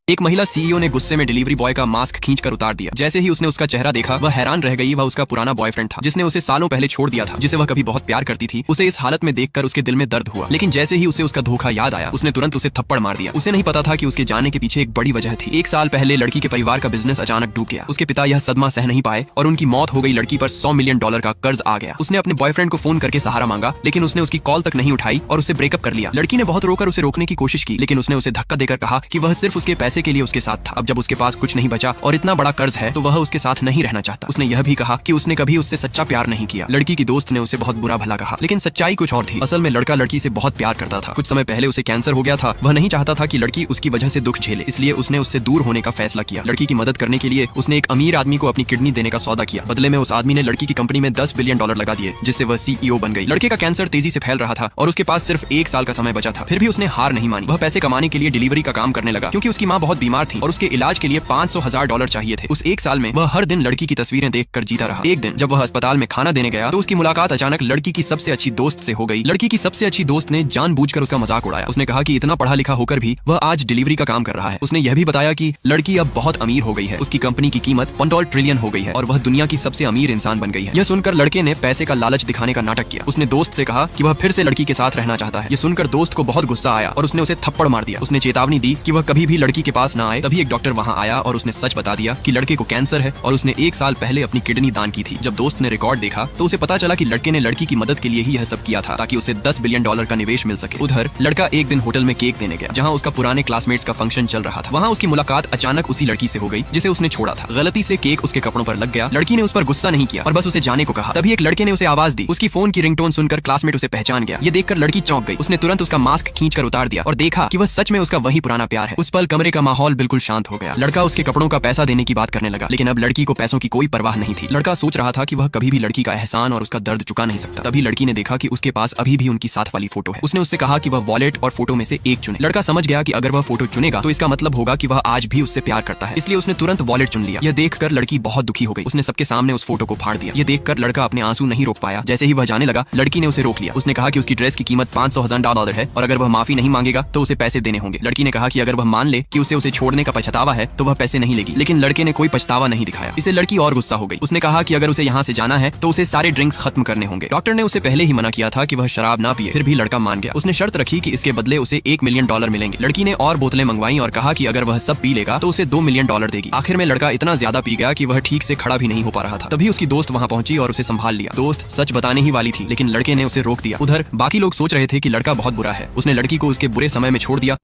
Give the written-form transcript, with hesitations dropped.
एक महिला सीईओ ने गुस्से में डिलीवरी बॉय का मास्क खींचकर उतार दिया। जैसे ही उसने उसका चेहरा देखा वह हैरान रह गई। वह उसका पुराना बॉयफ्रेंड था जिसने उसे सालों पहले छोड़ दिया था, जिसे वह कभी बहुत प्यार करती थी। उसे इस हालत में देखकर उसके दिल में दर्द हुआ, लेकिन जैसे ही उसे उसका धोखा याद आया उसने तुरंत उसे थप्पड़ मार दिया। उसे नहीं पता था कि उसके जाने के पीछे एक बड़ी वजह थी। 1 साल पहले लड़की के परिवार का बिजनेस अचानक डूब गया। उसके पिता यह सदमा सह नहीं पाए और उनकी मौत हो गई। लड़की पर $100 मिलियन का कर्ज आ गया। उसने अपने बॉयफ्रेंड को फोन करके सहारा मांगा, लेकिन उसने उसकी कॉल तक नहीं उठाई और उससे ब्रेकअप कर लिया। लड़की ने बहुत रोकर उसे रोकने की कोशिश की, लेकिन उसने उसे धक्का देकर कहा कि वह सिर्फ उसके पैसे के लिए उसके साथ था। अब जब उसके पास कुछ नहीं बचा और इतना बड़ा कर्ज है तो वह उसके साथ नहीं रहना चाहता। उसने यह भी कहा कि उसने कभी उससे सच्चा प्यार नहीं किया। लड़की की दोस्त ने उसे बहुत बुरा भला कहा, लेकिन सच्चाई कुछ और थी। असल में लड़का लड़की से बहुत प्यार करता था। कुछ समय पहले उसे कैंसर हो गया था। वह नहीं चाहता था कि लड़की उसकी वजह से दुख झेले, इसलिए उसने उससे दूर होने का फैसला किया। लड़की की मदद करने के लिए उसने एक अमीर आदमी को अपनी किडनी देने का सौदा किया। बदले में उस आदमी ने लड़की की कंपनी में $10 बिलियन लगा दिए, जिससे वह सीईओ बन गई। लड़के का कैंसर तेजी से फैल रहा था और उसके पास सिर्फ 1 साल का समय बचा था। फिर भी उसने हार नहीं मानी। वह पैसे कमाने के लिए डिलीवरी का काम करने लगा, क्योंकि उसकी माँ बहुत बीमार थी और उसके इलाज के लिए $500,000 चाहिए थे। उस 1 साल में वह हर दिन लड़की की तस्वीरें देखकर जीता रहा। एक दिन जब वह अस्पताल में खाना देने गया तो उसकी मुलाकात अचानक लड़की की सबसे अच्छी दोस्त से हो गई। लड़की की सबसे अच्छी दोस्त ने जानबूझकर उसका मजाक उड़ाया। उसने कहा कि इतना पढ़ा लिखा होकर भी वह आज डिलीवरी का काम कर रहा है। उसने यह भी बताया कि लड़की अब बहुत अमीर हो गई है। उसकी कंपनी की कीमत $1 ट्रिलियन हो गई है और वह दुनिया की सबसे अमीर इंसान बन गई है। यह सुनकर लड़के ने पैसे का लालच दिखाने का नाटक किया। उसने दोस्त से कहा कि वह फिर से लड़की के साथ रहना चाहता है। यह सुनकर दोस्त को बहुत गुस्सा आया और उसने उसे थप्पड़ मार दिया। उसने चेतावनी दी कि वह कभी भी लड़की के पास ना आए। तभी एक डॉक्टर वहां आया और उसने सच बता दिया कि लड़के को कैंसर है और उसने 1 साल पहले अपनी किडनी दान की थी। जब दोस्त ने रिकॉर्ड देखा तो उसे पता चला कि लड़के ने लड़की की मदद के लिए ही यह सब किया था, ताकि उसे $10 बिलियन का निवेश मिल सके। उधर लड़का एक दिन होटल में केक देने गया, जहां उसका पुराने क्लासमेट्स का फंक्शन चल रहा था। वहां उसकी मुलाकात अचानक उसी लड़की से हो गई जिसे उसने छोड़ा था। गलती से केक उसके कपड़ों पर लग गया। लड़की ने उस पर गुस्सा नहीं किया और बस उसे जाने को कहा। तभी एक लड़के ने उसे आवाज दी। उसकी फोन की रिंगटोन सुनकर क्लासमेट उसे पहचान गया। ये देखकर लड़की चौंक गई। उसने तुरंत उसका मास्क खींचकर उतार दिया और देखा कि वह सच में उसका वही पुराना प्यार है। उस पल कमरे का माहौल बिल्कुल शांत हो गया। लड़का उसके कपड़ों का पैसा देने की बात करने लगा, लेकिन अब लड़की को पैसों की कोई परवाह नहीं थी। लड़का सोच रहा था कि वह कभी भी लड़की का एहसान और उसका दर्द चुका नहीं सकता। तभी लड़की ने देखा कि उसके पास अभी भी उनकी साथ वाली फोटो है। उसने उससे कहा कि वह वॉलेट और फोटो में से एक चुने। लड़का समझ गया कि अगर वह फोटो चुनेगा तो इसका मतलब होगा कि वह आज भी उससे प्यार करता है, इसलिए उसने तुरंत वॉलेट चुन लिया। यह देखकर लड़की बहुत दुखी हो गई। उसने सबके सामने उस फोटो को फाड़ दिया। यह देखकर लड़का अपने आंसू नहीं रोक पाया। जैसे ही वह जाने लगा लड़की ने उसे रोक लिया। उसने कहा कि उसकी ड्रेस की कीमत $500,000 है और अगर वह माफी नहीं मांगेगा तो उसे पैसे देने होंगे। लड़की ने कहा कि अगर वह मान ले कि उसे छोड़ने का पछतावा है तो वह पैसे नहीं लेगी, लेकिन लड़के ने कोई पछतावा नहीं दिखाया। इसे लड़की और गुस्सा हो गई। उसने कहा कि अगर उसे यहाँ से जाना है तो उसे सारे ड्रिंक्स खत्म करने होंगे। डॉक्टर ने उसे पहले ही मना किया था कि वह शराब ना पिए, फिर भी लड़का मान गया। उसने शर्त रखी कि इसके बदले उसे $1 मिलियन मिलेंगे। लड़की ने और बोतलें मंगवाई और कहा कि अगर वह सब पी लेगा तो उसे $2 मिलियन देगी। आखिर में लड़का इतना ज्यादा पी गया कि वह ठीक से खड़ा भी नहीं हो पा रहा था। तभी उसकी दोस्त वहां पहुंची और उसे संभाल लिया। दोस्त सच बताने ही वाली थी, लेकिन लड़के ने उसे रोक दिया। उधर बाकी लोग सोच रहे थे कि लड़का बहुत बुरा है। उसने लड़की को उसके बुरे समय में छोड़ दिया।